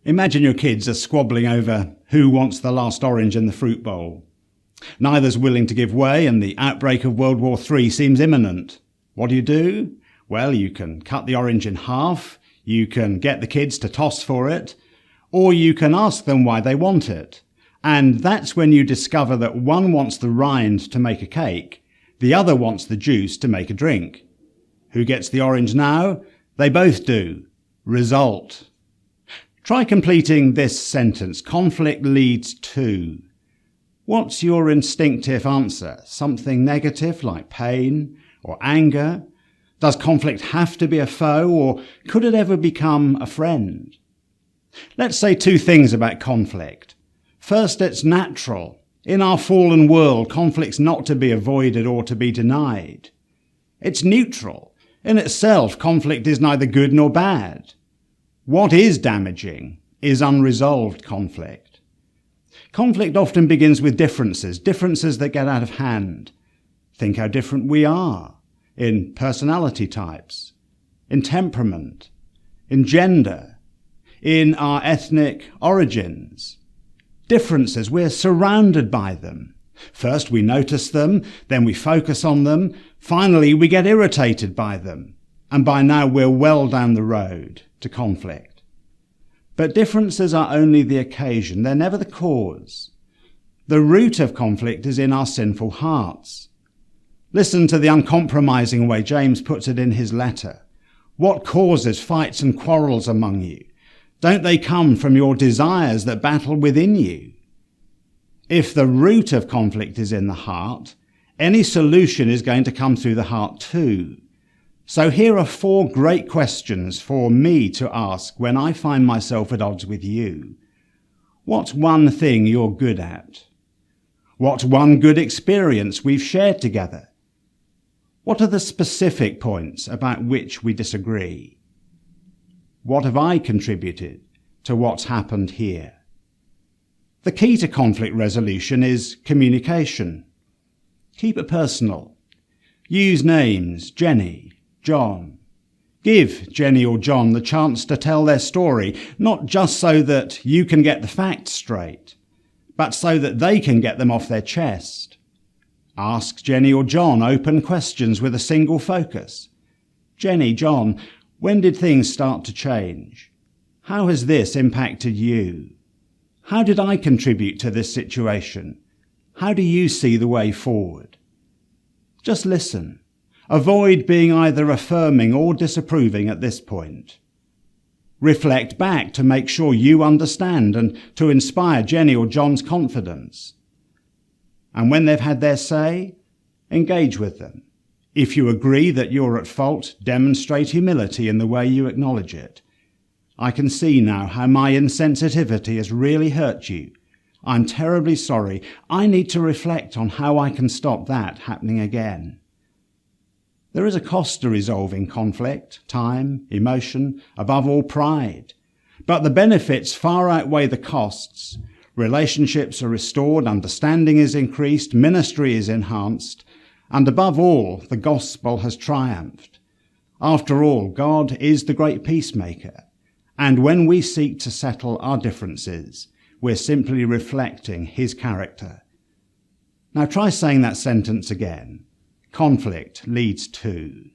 Imagine your kids are squabbling over who wants the last orange in the fruit bowl. Neither's willing to give way, and the outbreak of World War III seems imminent. What do? Well, you can cut the orange in half, you can get the kids to toss for it, or you can ask them why they want it. And that's when you discover that one wants the rind to make a cake, the other wants the juice to make a drink. Who gets the orange now? They both do. Result. Try completing this sentence. Conflict leads to. What's your instinctive answer? Something negative like pain or anger? Does conflict have to be a foe, or could it ever become a friend? Let's say two things about conflict. First, it's natural. In our fallen world, conflict's not to be avoided or to be denied. It's neutral. In itself, conflict is neither good nor bad. What is damaging is unresolved conflict. Conflict often begins with differences that get out of hand. Think how different we are in personality types, in temperament, in gender, in our ethnic origins. Differences, we're surrounded by them. First we notice them, then we focus on them, finally we get irritated by them, and by now we're well down the road to conflict. But differences are only the occasion, they're never the cause. The root of conflict is in our sinful hearts. Listen to the uncompromising way James puts it in his letter. What causes fights and quarrels among you? Don't they come from your desires that battle within you? If the root of conflict is in the heart, any solution is going to come through the heart too. So here are 4 great questions for me to ask when I find myself at odds with you. What's one thing you're good at? What's one good experience we've shared together? What are the specific points about which we disagree? What have I contributed to what's happened here? The key to conflict resolution is communication. Keep it personal. Use names, Jenny, John. Give Jenny or John the chance to tell their story, not just so that you can get the facts straight, but so that they can get them off their chest. Ask Jenny or John open questions with a single focus. Jenny, John, when did things start to change? How has this impacted you? How did I contribute to this situation? How do you see the way forward? Just listen. Avoid being either affirming or disapproving at this point. Reflect back to make sure you understand and to inspire Jenny or John's confidence. And when they've had their say, engage with them. If you agree that you're at fault, demonstrate humility in the way you acknowledge it. I can see now how my insensitivity has really hurt you. I'm terribly sorry. I need to reflect on how I can stop that happening again. There is a cost to resolving conflict, time, emotion, above all pride. But the benefits far outweigh the costs. Relationships are restored, understanding is increased, ministry is enhanced, and above all, the gospel has triumphed. After all, God is the great peacemaker, and when we seek to settle our differences, we're simply reflecting his character. Now try saying that sentence again. Conflict leads to.